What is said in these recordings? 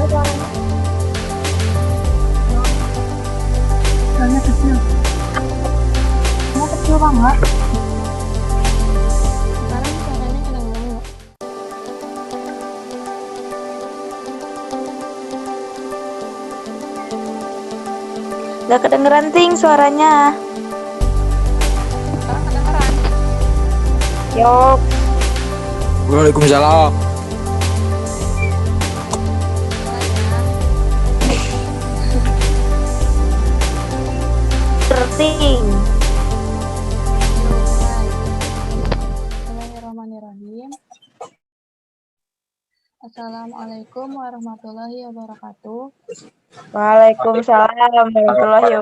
suaranya? Suaranya kecil. Suaranya kecil banget. Sekarang suaranya kedengeran nggak? Gak kedengeran ting suaranya. Sekarang kedengeran. Yok. Waalaikumsalam. Ting. Bismillahirrahmanirrahim. Assalamualaikum warahmatullahi wabarakatuh. Waalaikumsalam warahmatullahi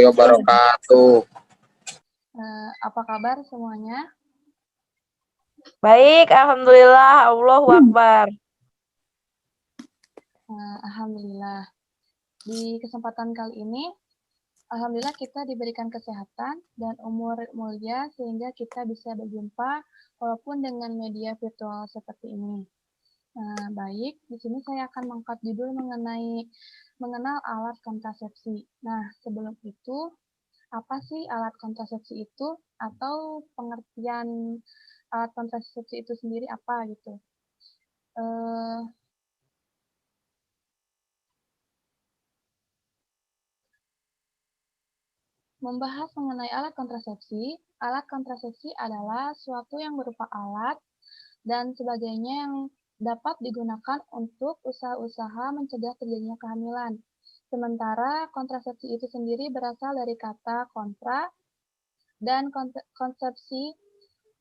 Wabarakatuh. Apa kabar semuanya? Baik, alhamdulillah. Allahu Akbar. Alhamdulillah. Di kesempatan kali ini, alhamdulillah kita diberikan kesehatan dan umur mulia sehingga kita bisa berjumpa walaupun dengan media virtual seperti ini. Baik, di sini saya akan mengangkat judul mengenal alat kontrasepsi. Nah, sebelum itu, apa sih alat kontrasepsi itu? Atau pengertian alat kontrasepsi itu sendiri apa gitu? Membahas mengenai alat kontrasepsi adalah suatu yang berupa alat dan sebagainya yang dapat digunakan untuk usaha-usaha mencegah terjadinya kehamilan. Sementara kontrasepsi itu sendiri berasal dari kata kontra dan konsepsi.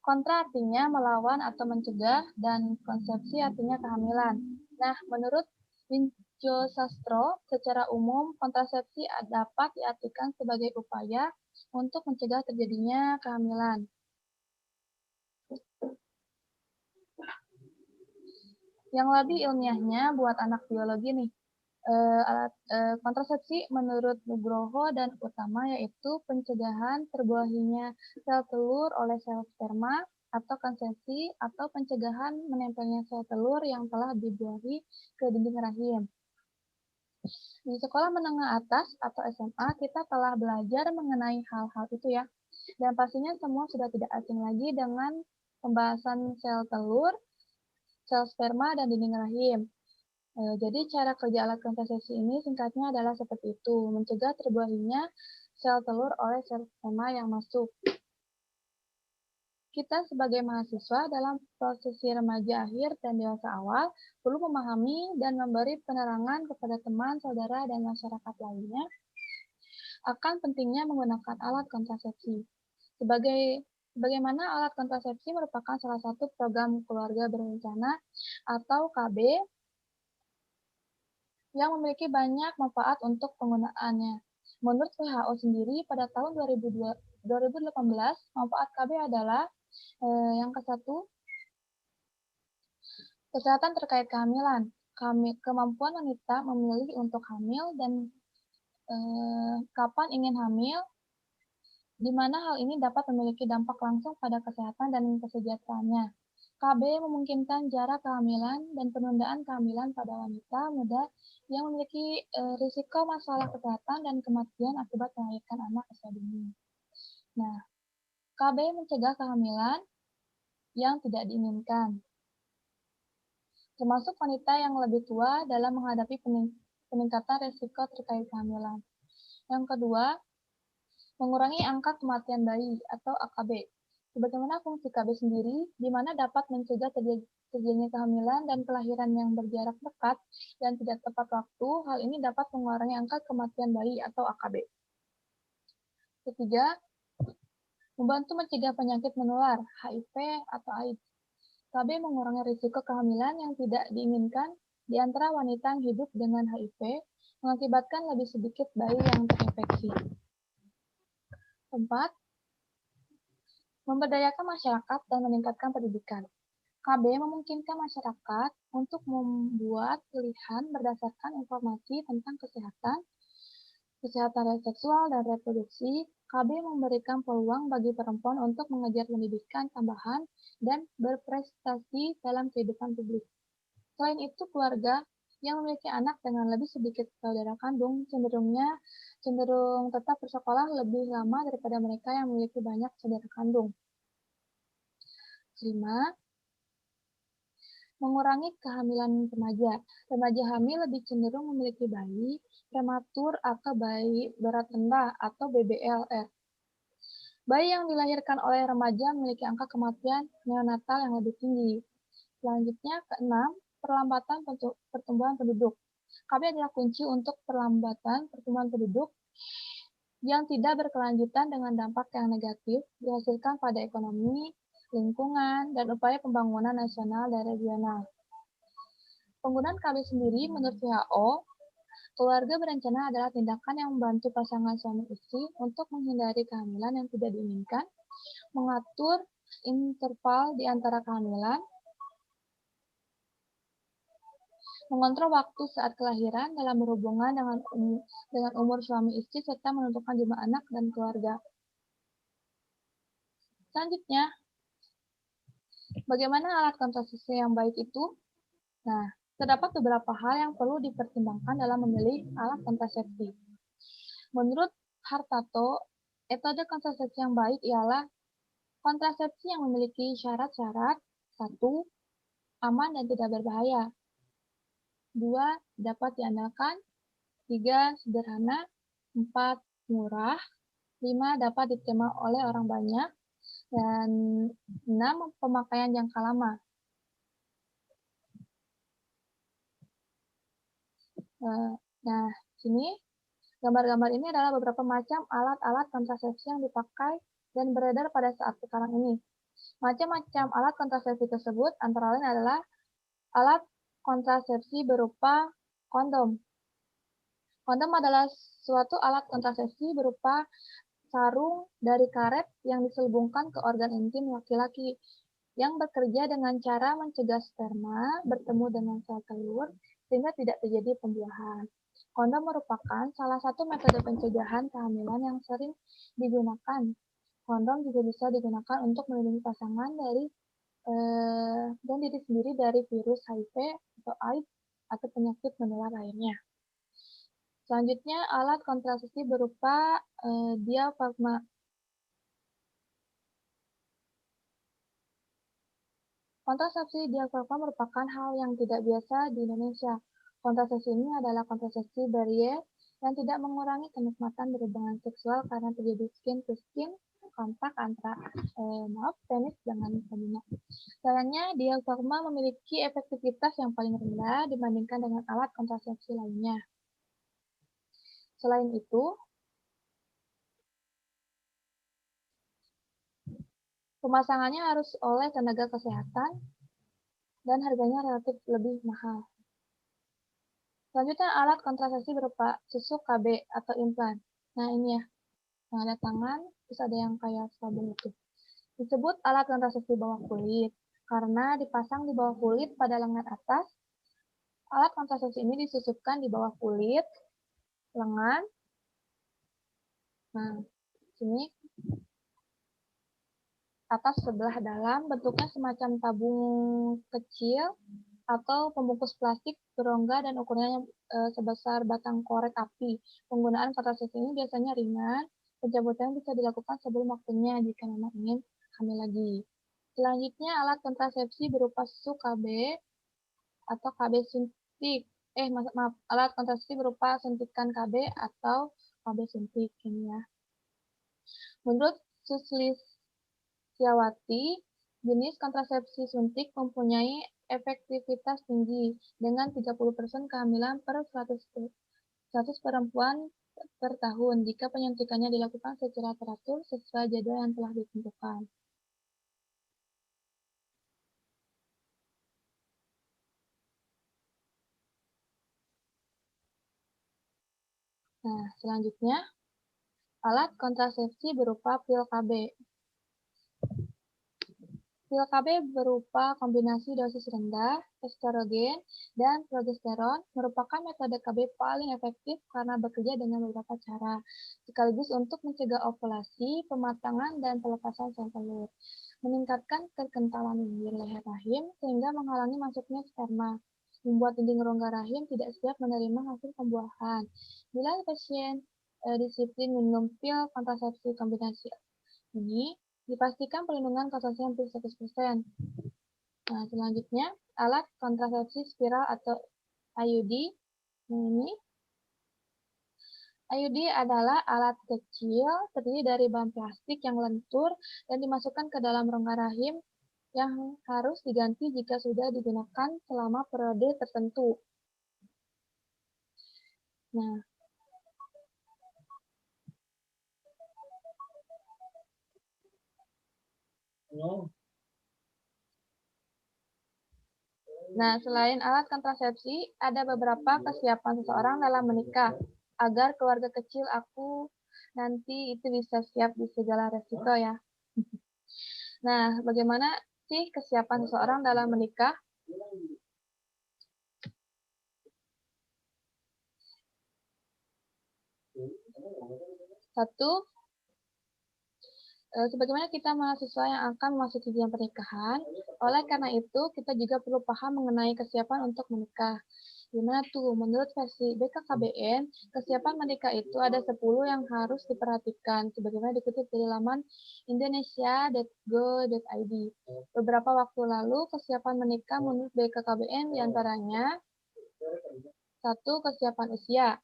Kontra artinya melawan atau mencegah dan konsepsi artinya kehamilan. Nah, menurut Winjo Sastro, secara umum kontrasepsi dapat diartikan sebagai upaya untuk mencegah terjadinya kehamilan. Yang lebih ilmiahnya buat anak biologi nih, kontrasepsi menurut Nugroho dan Utama yaitu pencegahan terbuahinya sel telur oleh sel sperma atau konsepsi atau pencegahan menempelnya sel telur yang telah dibuahi ke dinding rahim. Di sekolah menengah atas atau SMA kita telah belajar mengenai hal-hal itu ya. Dan pastinya semua sudah tidak asing lagi dengan pembahasan sel telur, sel sperma, dan dinding rahim. Jadi cara kerja alat kontrasepsi ini singkatnya adalah seperti itu, mencegah terbuahinya sel telur oleh sel sperma yang masuk. Kita sebagai mahasiswa dalam prosesi remaja akhir dan dewasa awal perlu memahami dan memberi penerangan kepada teman, saudara, dan masyarakat lainnya akan pentingnya menggunakan alat kontrasepsi. Bagaimana alat kontrasepsi merupakan salah satu program keluarga berencana atau KB yang memiliki banyak manfaat untuk penggunaannya. Menurut WHO sendiri, pada tahun 2018, manfaat KB adalah yang ke-1, kesehatan terkait kehamilan. Kemampuan wanita memilih untuk hamil dan kapan ingin hamil, di mana hal ini dapat memiliki dampak langsung pada kesehatan dan kesejahteraannya. KB memungkinkan jarak kehamilan dan penundaan kehamilan pada wanita muda yang memiliki risiko masalah kesehatan dan kematian akibat melahirkan anak usia dini. Nah, KB mencegah kehamilan yang tidak diinginkan, termasuk wanita yang lebih tua dalam menghadapi peningkatan risiko terkait kehamilan. Yang kedua, mengurangi angka kematian bayi atau AKB. Sebagaimana fungsi KB sendiri, di mana dapat mencegah terjadinya kehamilan dan kelahiran yang berjarak dekat dan tidak tepat waktu, hal ini dapat mengurangi angka kematian bayi atau AKB. Ketiga, membantu mencegah penyakit menular, HIV atau AIDS. KB mengurangi risiko kehamilan yang tidak diinginkan di antara wanita yang hidup dengan HIV, mengakibatkan lebih sedikit bayi yang terinfeksi. 4. Memberdayakan masyarakat dan meningkatkan pendidikan. KB memungkinkan masyarakat untuk membuat pilihan berdasarkan informasi tentang kesehatan seksual dan reproduksi. KB memberikan peluang bagi perempuan untuk mengejar pendidikan tambahan dan berprestasi dalam kehidupan publik. Selain itu, keluarga yang memiliki anak dengan lebih sedikit saudara kandung cenderung tetap bersekolah lebih lama daripada mereka yang memiliki banyak saudara kandung. 5. Mengurangi kehamilan remaja. Remaja hamil lebih cenderung memiliki bayi prematur atau bayi berat rendah atau BBLR. Bayi yang dilahirkan oleh remaja memiliki angka kematian neonatal yang lebih tinggi. Selanjutnya, keenam, perlambatan pertumbuhan penduduk. KB adalah kunci untuk perlambatan pertumbuhan penduduk yang tidak berkelanjutan dengan dampak yang negatif dihasilkan pada ekonomi, lingkungan, dan upaya pembangunan nasional dan regional. Penggunaan KB sendiri menurut WHO, keluarga berencana adalah tindakan yang membantu pasangan suami istri untuk menghindari kehamilan yang tidak diinginkan, mengatur interval di antara kehamilan, mengontrol waktu saat kelahiran dalam berhubungan dengan umur suami istri, serta menentukan jumlah anak dan keluarga. Selanjutnya, bagaimana alat kontrasepsi yang baik itu? Nah, terdapat beberapa hal yang perlu dipertimbangkan dalam memilih alat kontrasepsi. Menurut Hartato, metode kontrasepsi yang baik ialah kontrasepsi yang memiliki syarat-syarat: 1. Aman dan tidak berbahaya. 2. Dapat diandalkan. 3. Sederhana. 4. Murah. 5. Dapat diterima oleh orang banyak. Dan 6. Pemakaian jangka lama. Nah, sini gambar-gambar ini adalah beberapa macam alat-alat kontrasepsi yang dipakai dan beredar pada saat sekarang ini. Macam-macam alat kontrasepsi tersebut antara lain adalah alat kontrasepsi berupa kondom. Kondom adalah suatu alat kontrasepsi berupa sarung dari karet yang diselubungkan ke organ intim laki-laki yang bekerja dengan cara mencegah sperma bertemu dengan sel telur sehingga tidak terjadi pembuahan. Kondom merupakan salah satu metode pencegahan kehamilan yang sering digunakan. Kondom juga bisa digunakan untuk melindungi pasangan dari dan diri sendiri dari virus HIV atau AIDS atau penyakit menular lainnya. Selanjutnya, alat kontrasepsi berupa diafragma. Kontrasepsi diafragma merupakan hal yang tidak biasa di Indonesia. Kontrasepsi ini adalah kontrasepsi barrier yang tidak mengurangi kenikmatan berhubungan seksual karena terjadi skin-to-skin kontak antara penis dengan vagina. Sayangnya, diafragma memiliki efektivitas yang paling rendah dibandingkan dengan alat kontrasepsi lainnya. Selain itu, pemasangannya harus oleh tenaga kesehatan dan harganya relatif lebih mahal. Selanjutnya, alat kontrasepsi berupa susu KB atau implan. Nah, ini ya, yang ada tangan, terus ada yang kayak sabun itu. Disebut alat kontrasepsi bawah kulit, karena dipasang di bawah kulit pada lengan atas. Alat kontrasepsi ini disusupkan di bawah kulit, lengan. Nah, sini atas sebelah dalam, bentuknya semacam tabung kecil atau pembungkus plastik berongga dan ukurannya sebesar batang korek api. Penggunaan kontrasepsi ini biasanya ringan. Pencabutan bisa dilakukan sebelum waktunya jika memang ingin hamil lagi. Selanjutnya, alat kontrasepsi berupa susu KB atau KB suntik. Maaf, alat kontrasepsi berupa suntikan KB atau KB suntik ini ya. Menurut Sulistyawati, jenis kontrasepsi suntik mempunyai efektivitas tinggi dengan 30% kehamilan per 100 perempuan per tahun jika penyuntikannya dilakukan secara teratur sesuai jadwal yang telah ditentukan. Nah, selanjutnya, alat kontrasepsi berupa pil KB. Pil KB berupa kombinasi dosis rendah, estrogen, dan progesteron merupakan metode KB paling efektif karena bekerja dengan beberapa cara, sekaligus untuk mencegah ovulasi, pematangan, dan pelepasan sel telur, meningkatkan kekentalan bibir leher rahim, sehingga menghalangi masuknya sperma, membuat dinding rongga rahim tidak siap menerima hasil pembuahan. Bila pasien disiplin minum pil kontrasepsi kombinasi ini, dipastikan perlindungan kekasih hampir 100%. Nah, selanjutnya, alat kontrasepsi spiral atau IUD. Ini IUD adalah alat kecil terdiri dari bahan plastik yang lentur dan dimasukkan ke dalam rongga rahim yang harus diganti jika sudah digunakan selama periode tertentu. Nah, selain alat kontrasepsi, ada beberapa kesiapan seseorang dalam menikah agar keluarga kecil aku nanti itu bisa siap di segala resiko ya. Nah, bagaimana sih kesiapan seseorang dalam menikah? Satu, sebagaimana kita mahasiswa yang akan memasuki jenjang pernikahan, oleh karena itu kita juga perlu paham mengenai kesiapan untuk menikah. Gimana tuh? Menurut versi BKKBN, kesiapan menikah itu ada 10 yang harus diperhatikan, sebagaimana dikutip dari laman indonesia.go.id. Beberapa waktu lalu, kesiapan menikah menurut BKKBN diantaranya 1. Kesiapan usia.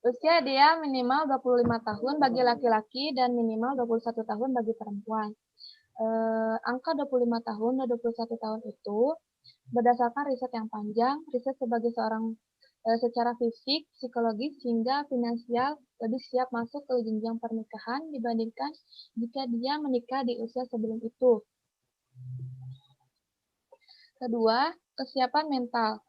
Usia dia minimal 25 tahun bagi laki-laki dan minimal 21 tahun bagi perempuan. Angka 25 tahun dan 21 tahun itu berdasarkan riset yang panjang, riset sebagai seorang secara fisik, psikologis, hingga finansial lebih siap masuk ke jenjang pernikahan dibandingkan jika dia menikah di usia sebelum itu. Kedua, kesiapan mental.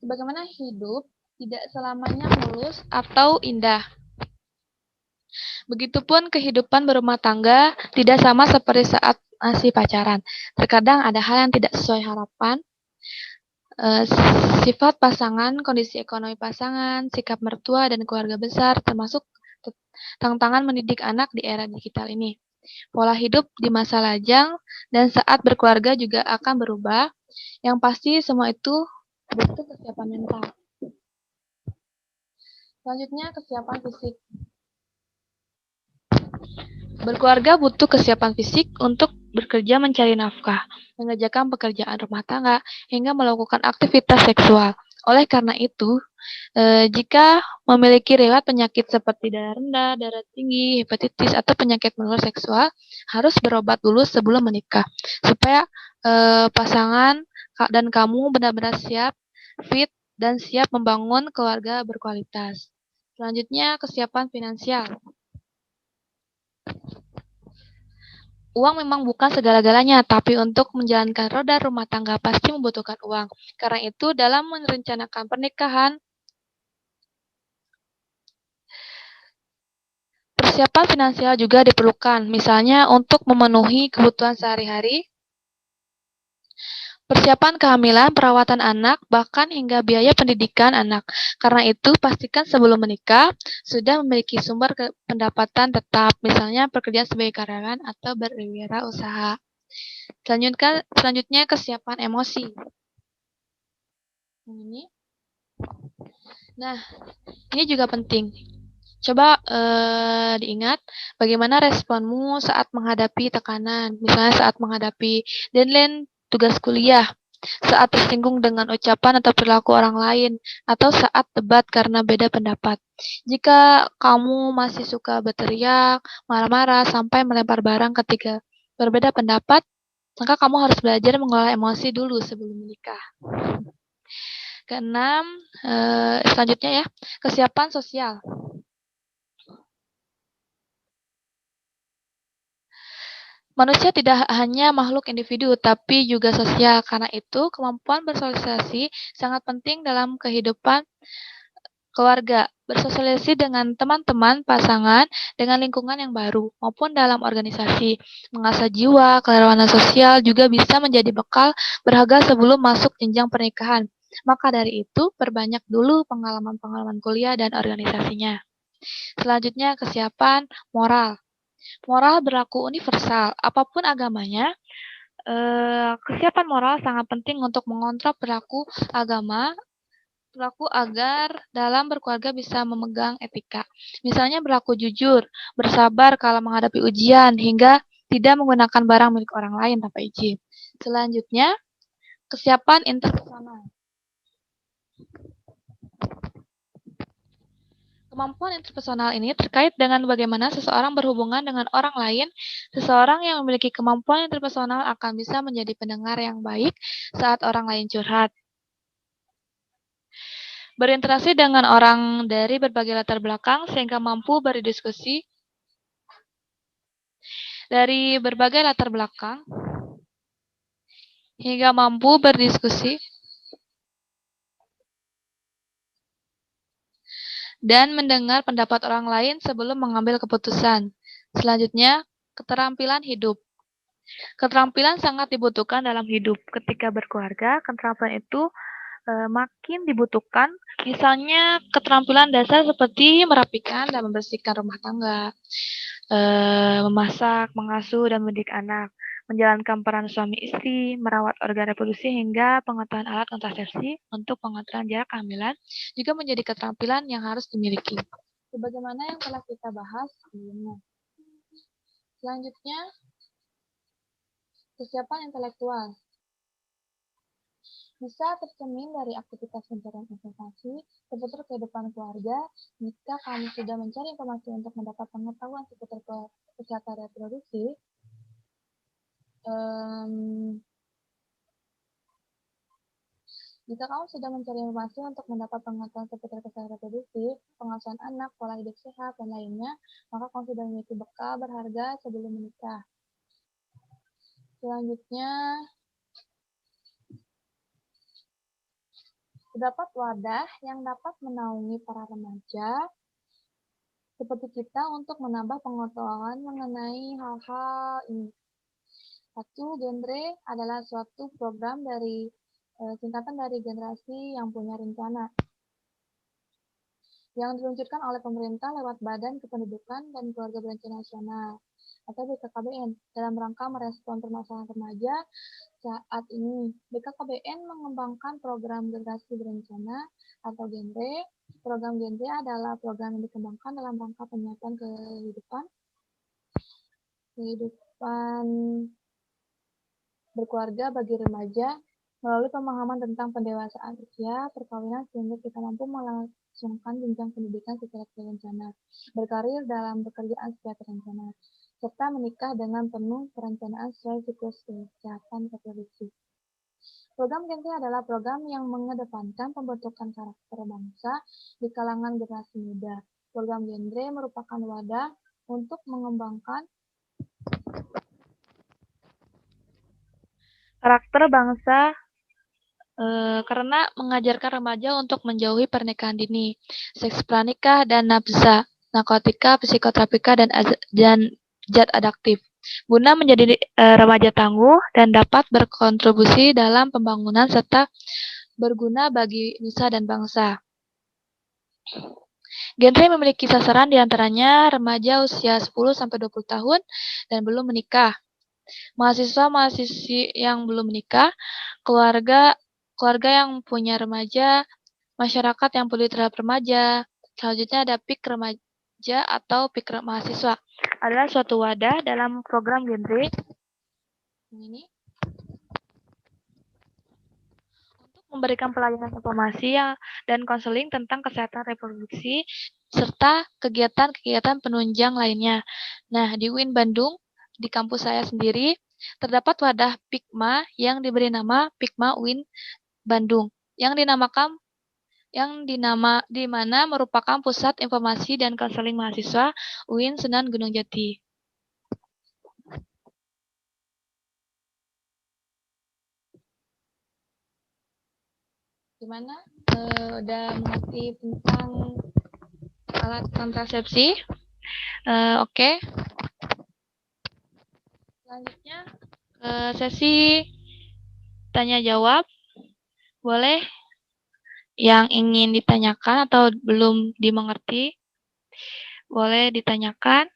Sebagaimana hidup tidak selamanya mulus atau indah. Begitupun kehidupan berumah tangga tidak sama seperti saat masih pacaran. Terkadang ada hal yang tidak sesuai harapan, sifat pasangan, kondisi ekonomi pasangan, sikap mertua dan keluarga besar, termasuk tantangan mendidik anak di era digital ini. Pola hidup di masa lajang dan saat berkeluarga juga akan berubah. Yang pasti semua itu butuh kesiapan mental. Selanjutnya, kesiapan fisik. Berkeluarga butuh kesiapan fisik untuk bekerja mencari nafkah, mengerjakan pekerjaan rumah tangga, hingga melakukan aktivitas seksual. Oleh karena itu, jika memiliki riwayat penyakit seperti darah rendah, darah tinggi, hepatitis, atau penyakit menular seksual, harus berobat dulu sebelum menikah, supaya pasangan dan kamu benar-benar siap, fit, dan siap membangun keluarga berkualitas. Selanjutnya, kesiapan finansial. Uang memang bukan segala-galanya, tapi untuk menjalankan roda rumah tangga pasti membutuhkan uang. Karena itu, dalam merencanakan pernikahan, persiapan finansial juga diperlukan, misalnya untuk memenuhi kebutuhan sehari-hari, persiapan kehamilan, perawatan anak, bahkan hingga biaya pendidikan anak. Karena itu, pastikan sebelum menikah sudah memiliki sumber pendapatan tetap, misalnya pekerjaan sebagai karyawan atau berwirausaha. Selanjutnya kesiapan emosi. Nah, ini juga penting. Coba diingat bagaimana responmu saat menghadapi tekanan, misalnya saat menghadapi deadline tugas kuliah, saat tersinggung dengan ucapan atau perilaku orang lain, atau saat debat karena beda pendapat. Jika kamu masih suka berteriak, marah-marah, sampai melempar barang ketika berbeda pendapat, maka kamu harus belajar mengolah emosi dulu sebelum menikah. Keenam, selanjutnya ya, kesiapan sosial. Manusia tidak hanya makhluk individu, tapi juga sosial. Karena itu, kemampuan bersosialisasi sangat penting dalam kehidupan Keluarga, bersosialisasi dengan teman-teman, pasangan, dengan lingkungan yang baru, maupun dalam organisasi. Mengasah jiwa, kerawanan sosial juga bisa menjadi bekal berharga sebelum masuk jenjang pernikahan. Maka dari itu, perbanyak dulu pengalaman-pengalaman kuliah dan organisasinya. Selanjutnya, kesiapan moral. Moral berlaku universal, apapun agamanya. Kesiapan moral sangat penting untuk mengontrol perilaku agar dalam berkeluarga bisa memegang etika. Misalnya berlaku jujur, bersabar kalau menghadapi ujian, hingga tidak menggunakan barang milik orang lain tanpa izin. Selanjutnya, kesiapan interpersonal. Kemampuan interpersonal ini terkait dengan bagaimana seseorang berhubungan dengan orang lain. Seseorang yang memiliki kemampuan interpersonal akan bisa menjadi pendengar yang baik saat orang lain curhat. Berinteraksi dengan orang dari berbagai latar belakang sehingga mampu berdiskusi dari berbagai latar belakang hingga mampu berdiskusi dan mendengar pendapat orang lain sebelum mengambil keputusan. Selanjutnya, keterampilan hidup. Keterampilan sangat dibutuhkan dalam hidup. Ketika berkeluarga, keterampilan itu makin dibutuhkan. Misalnya keterampilan dasar seperti merapikan dan membersihkan rumah tangga, memasak, mengasuh, dan mendidik anak, menjalankan peran suami istri, merawat organ reproduksi, hingga pengetahuan alat kontrasepsi untuk pengaturan jarak kehamilan juga menjadi keterampilan yang harus dimiliki. Sebagaimana yang telah kita bahas sebelumnya. Selanjutnya, kesiapan intelektual. Bisa tercermin dari aktivitas pencarian informasi seputar kehidupan keluarga. Jika kamu sudah mencari informasi untuk mendapat pengetahuan seputar kesehatan reproduksi, jika kamu sudah mencari informasi untuk mendapat pengetahuan seputar kesehatan reproduksi, pengasuhan anak, pola hidup sehat, dan lainnya, maka kamu sudah memiliki bekal berharga sebelum menikah. Selanjutnya, terdapat wadah yang dapat menaungi para remaja seperti kita untuk menambah pengetahuan mengenai hal-hal ini. Satu, genre adalah suatu program dari singkatan dari generasi yang punya rencana yang diluncurkan oleh pemerintah lewat Badan Kependudukan dan Keluarga Berencana Nasional atau BKKBN dalam rangka merespon permasalahan remaja saat ini. BKKBN mengembangkan program generasi berencana atau genre. Program genre adalah program yang dikembangkan dalam rangka penyiapan kehidupan berkeluarga bagi remaja melalui pemahaman tentang pendewasaan usia, perkawinan, sehingga kita mampu melangsungkan jenjang pendidikan secara terencana, berkarir dalam pekerjaan secara terencana, serta menikah dengan penuh perencanaan sesuai siklus kesehatan reproduksi. Program genre adalah program yang mengedepankan pembentukan karakter bangsa di kalangan generasi muda. Program genre merupakan wadah untuk mengembangkan karakter bangsa karena mengajarkan remaja untuk menjauhi pernikahan dini, seks pranikah, dan nafsa, narkotika, psikoterapika, dan zat adiktif, guna menjadi remaja tangguh dan dapat berkontribusi dalam pembangunan serta berguna bagi nusa dan bangsa. Genre memiliki sasaran diantaranya remaja usia 10-20 tahun dan belum menikah, mahasiswa-mahasiswi yang belum menikah, keluarga yang punya remaja, masyarakat yang peduli terhadap remaja. Selanjutnya ada PIK remaja atau PIK mahasiswa. Adalah suatu wadah dalam program genre ini untuk memberikan pelayanan informasi dan konseling tentang kesehatan reproduksi serta kegiatan-kegiatan penunjang lainnya. Nah, di UIN Bandung, di kampus saya sendiri, terdapat wadah PIKMA yang diberi nama PIKMA UIN Bandung, di mana merupakan pusat informasi dan konseling mahasiswa UIN Sunan Gunung Jati. Gimana? Udah mengerti tentang alat kontrasepsi? Oke. Selanjutnya sesi tanya jawab. Boleh yang ingin ditanyakan atau belum dimengerti, boleh ditanyakan.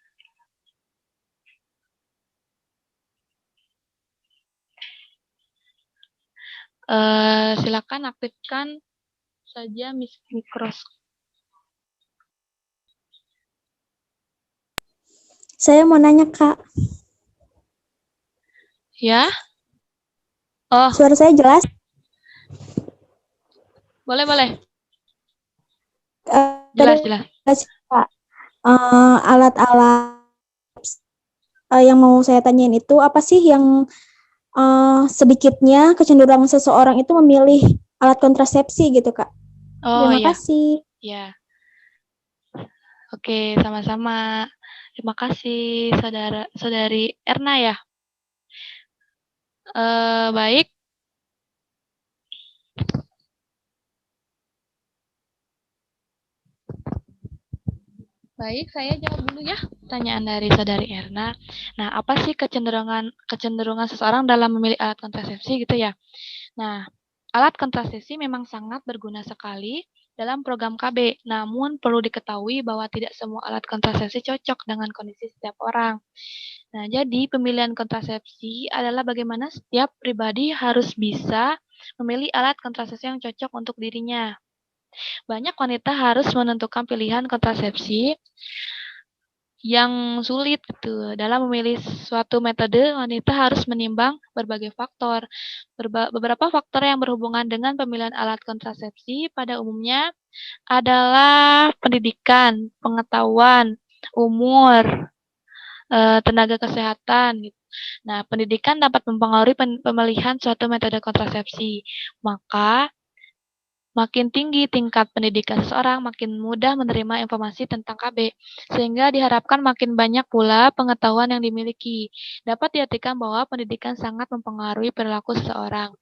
Silakan aktifkan saja mikrofon. Saya mau nanya, Kak. Ya? Oh, Suara saya jelas? boleh. Tadi Jelas. Kak. Alat-alat yang mau saya tanyain itu apa sih yang sedikitnya kecenderungan seseorang itu memilih alat kontrasepsi gitu, Kak? Oh, Terima ya. kasih. Ya. Oke, sama-sama. Terima kasih, saudari Erna ya. Baik. Baik, saya jawab dulu ya pertanyaan dari saudari Erna. Nah, apa sih kecenderungan seseorang dalam memilih alat kontrasepsi gitu ya? Nah, alat kontrasepsi memang sangat berguna sekali dalam program KB. Namun perlu diketahui bahwa tidak semua alat kontrasepsi cocok dengan kondisi setiap orang. Nah, jadi pemilihan kontrasepsi adalah bagaimana setiap pribadi harus bisa memilih alat kontrasepsi yang cocok untuk dirinya. Banyak wanita harus menentukan pilihan kontrasepsi yang sulit gitu. Dalam memilih suatu metode, wanita harus menimbang berbagai faktor. Beberapa faktor yang berhubungan dengan pemilihan alat kontrasepsi pada umumnya adalah pendidikan, pengetahuan, umur, tenaga kesehatan gitu. Nah, pendidikan dapat mempengaruhi pemilihan suatu metode kontrasepsi. Maka makin tinggi tingkat pendidikan seseorang, makin mudah menerima informasi tentang KB, sehingga diharapkan makin banyak pula pengetahuan yang dimiliki. Dapat diartikan bahwa pendidikan sangat mempengaruhi perilaku seseorang.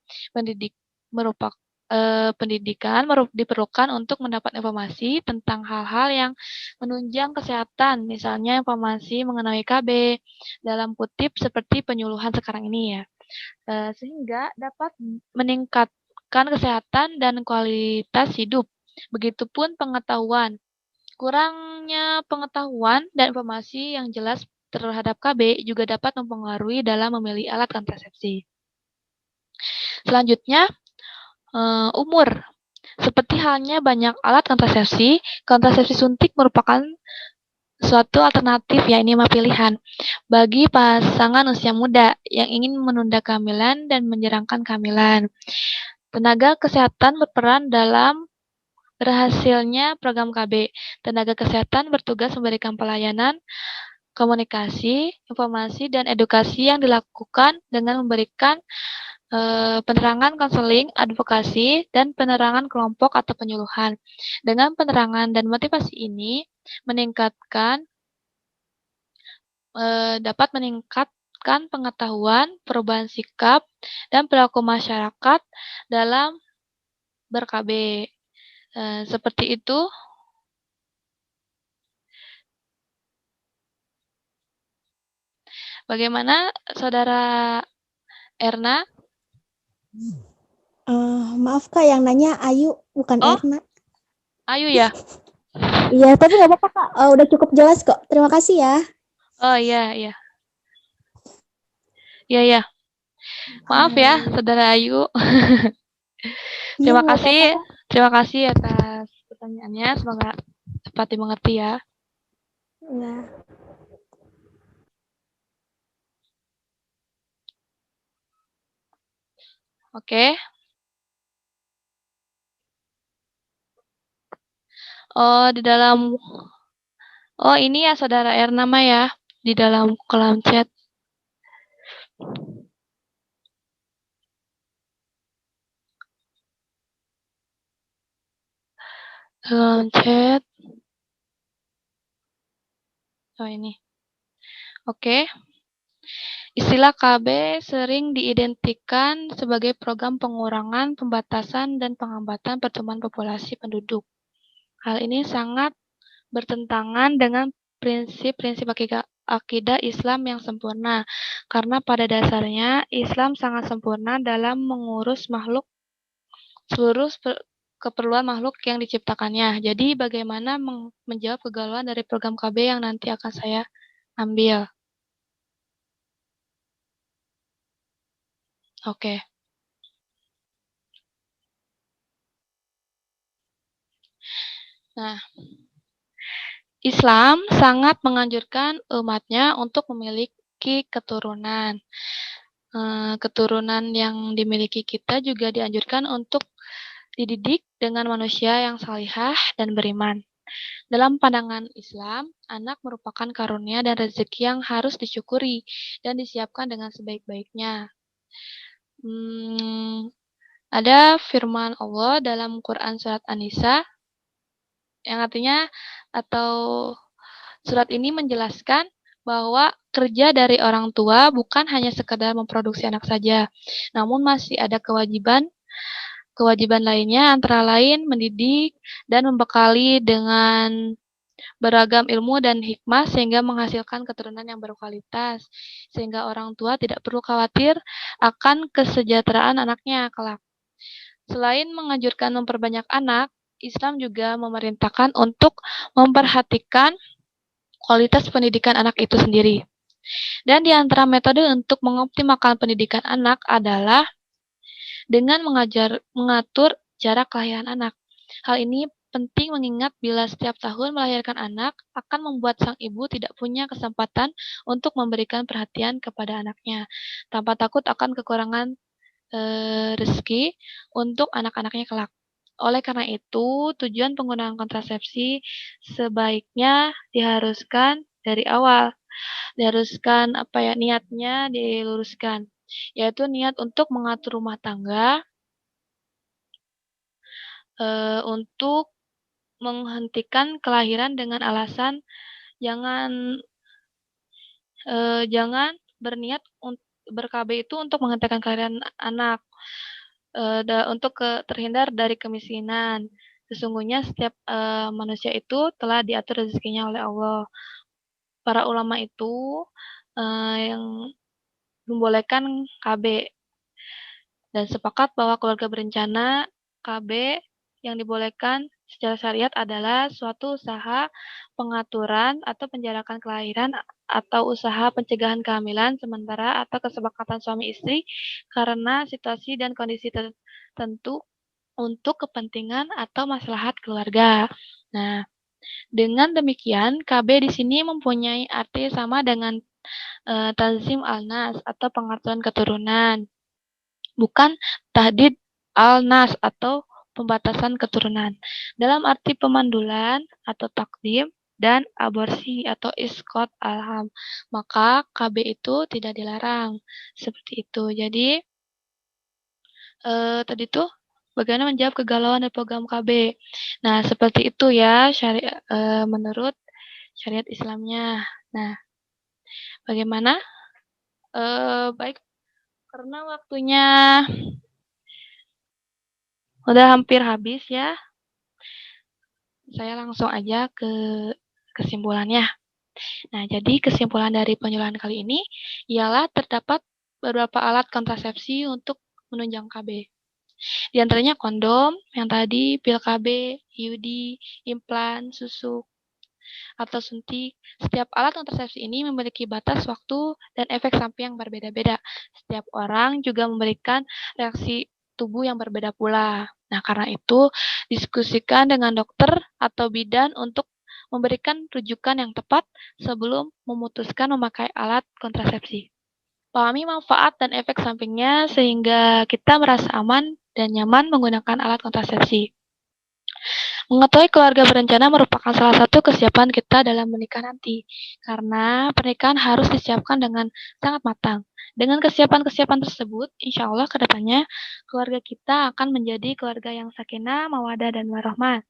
Pendidikan diperlukan untuk mendapat informasi tentang hal-hal yang menunjang kesehatan, misalnya informasi mengenai KB, dalam kutip seperti penyuluhan sekarang ini ya. Sehingga dapat meningkatkan kesehatan dan kualitas hidup. Begitupun pengetahuan. Kurangnya pengetahuan dan informasi yang jelas terhadap KB juga dapat mempengaruhi dalam memilih alat kontrasepsi. Selanjutnya, umur. Seperti halnya banyak alat kontrasepsi suntik merupakan suatu alternatif, ya ini mah pilihan bagi pasangan usia muda yang ingin menunda kehamilan dan menjerangkan kehamilan. Tenaga kesehatan berperan dalam berhasilnya program KB. Tenaga kesehatan bertugas memberikan pelayanan, komunikasi, informasi, dan edukasi yang dilakukan dengan memberikan penerangan konseling, advokasi, dan penerangan kelompok atau penyuluhan. Dengan penerangan dan motivasi ini dapat meningkatkan pengetahuan, perubahan sikap, dan perilaku masyarakat dalam ber-KB. Seperti itu. Bagaimana, Saudara Erna? Maaf, Kak, yang nanya Ayu, bukan Oh, Erna. Ayu ya? Iya, tapi nggak apa-apa, Kak. Udah cukup jelas kok. Terima kasih ya. Oh iya. Iya. Maaf ya, Saudara Ayu. Iya, nggak apa-apa. Terima kasih atas pertanyaannya. Semoga cepat dimengerti ya. Iya. Oke. Oh, ini ya Saudara Erna mah ya, di dalam kolom chat. Kolom chat. Oh, ini. Oke. Istilah KB sering diidentikan sebagai program pengurangan, pembatasan, dan penghambatan pertumbuhan populasi penduduk. Hal ini sangat bertentangan dengan prinsip-prinsip akidah Islam yang sempurna, karena pada dasarnya Islam sangat sempurna dalam mengurus seluruh keperluan makhluk yang diciptakannya. Jadi bagaimana menjawab kegalauan dari program KB yang nanti akan saya ambil? Oke. Nah, Islam sangat menganjurkan umatnya untuk memiliki keturunan. Keturunan yang dimiliki kita juga dianjurkan untuk dididik dengan manusia yang salihah dan beriman. Dalam pandangan Islam, anak merupakan karunia dan rezeki yang harus disyukuri dan disiapkan dengan sebaik-baiknya. Ada firman Allah dalam Quran Surat An-Nisa yang artinya atau surat ini menjelaskan bahwa kerja dari orang tua bukan hanya sekedar memproduksi anak saja, namun masih ada kewajiban lainnya, antara lain mendidik dan membekali dengan beragam ilmu dan hikmah sehingga menghasilkan keturunan yang berkualitas, sehingga orang tua tidak perlu khawatir akan kesejahteraan anaknya kelak. Selain menganjurkan memperbanyak anak, Islam juga memerintahkan untuk memperhatikan kualitas pendidikan anak itu sendiri. Dan di antara metode untuk mengoptimalkan pendidikan anak adalah dengan mengatur jarak kelahiran anak. Hal ini penting mengingat bila setiap tahun melahirkan anak akan membuat sang ibu tidak punya kesempatan untuk memberikan perhatian kepada anaknya, tanpa takut akan kekurangan rezeki untuk anak-anaknya kelak. Oleh karena itu, tujuan penggunaan kontrasepsi sebaiknya diharuskan dari awal. Niatnya diluruskan, yaitu niat untuk mengatur rumah tangga, untuk menghentikan kelahiran dengan alasan jangan berniat ber-KB itu untuk menghentikan kelahiran anak, untuk terhindar dari kemiskinan. Sesungguhnya setiap manusia itu telah diatur rezekinya oleh Allah. Para ulama itu yang membolehkan KB dan sepakat bahwa keluarga berencana KB yang dibolehkan secara syariat adalah suatu usaha pengaturan atau penjarakan kelahiran atau usaha pencegahan kehamilan sementara atau kesepakatan suami istri karena situasi dan kondisi tertentu untuk kepentingan atau maslahat keluarga. Nah, dengan demikian KB di sini mempunyai arti sama dengan tanzim al-nas atau pengaturan keturunan, bukan tahdid al-nas atau pembatasan keturunan. Dalam arti pemandulan atau takdim dan aborsi atau iskot alham, maka KB itu tidak dilarang. Seperti itu. Jadi tadi tuh bagaimana menjawab kegalauan dari program KB. Nah, seperti itu ya menurut syariat Islamnya. Nah, bagaimana? Baik, karena waktunya udah hampir habis ya. Saya langsung aja ke kesimpulannya. Nah, jadi kesimpulan dari penjelasan kali ini ialah terdapat beberapa alat kontrasepsi untuk menunjang KB. Di antaranya kondom, yang tadi, pil KB, IUD, implan, susu, atau suntik. Setiap alat kontrasepsi ini memiliki batas waktu dan efek samping yang berbeda-beda. Setiap orang juga memberikan reaksi tubuh yang berbeda pula. Nah, karena itu, diskusikan dengan dokter atau bidan untuk memberikan rujukan yang tepat sebelum memutuskan memakai alat kontrasepsi. Pahami manfaat dan efek sampingnya sehingga kita merasa aman dan nyaman menggunakan alat kontrasepsi. Mengetahui keluarga berencana merupakan salah satu kesiapan kita dalam menikah nanti, karena pernikahan harus disiapkan dengan sangat matang. Dengan kesiapan-kesiapan tersebut, insya Allah ke depannya keluarga kita akan menjadi keluarga yang sakinah, mawadah, dan warahmah.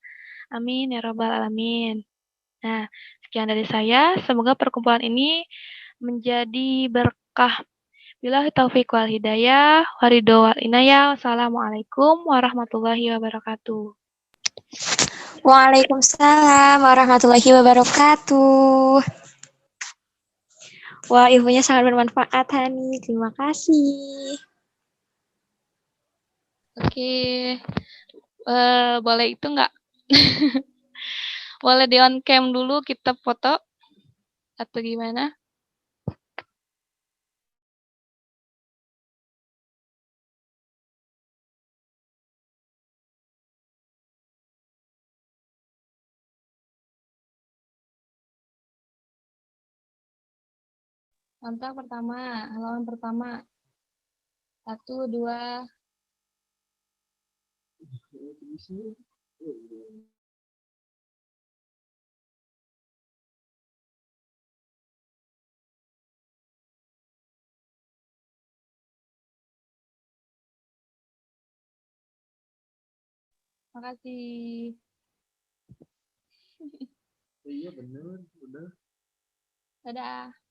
Amin ya rabbal alamin. Nah, sekian dari saya. Semoga perkumpulan ini menjadi berkah Billahi taufiq wal hidayah, waridho wal inayah. Wassalamualaikum warahmatullahi wabarakatuh. Waalaikumsalam warahmatullahi wabarakatuh. Wah, ilmunya sangat bermanfaat, Hani. Terima kasih. Oke, boleh itu nggak? Boleh di on cam dulu kita foto atau gimana? Contoh pertama, halaman pertama. 1, 2. Makasih. Iya bener, udah. Dadah.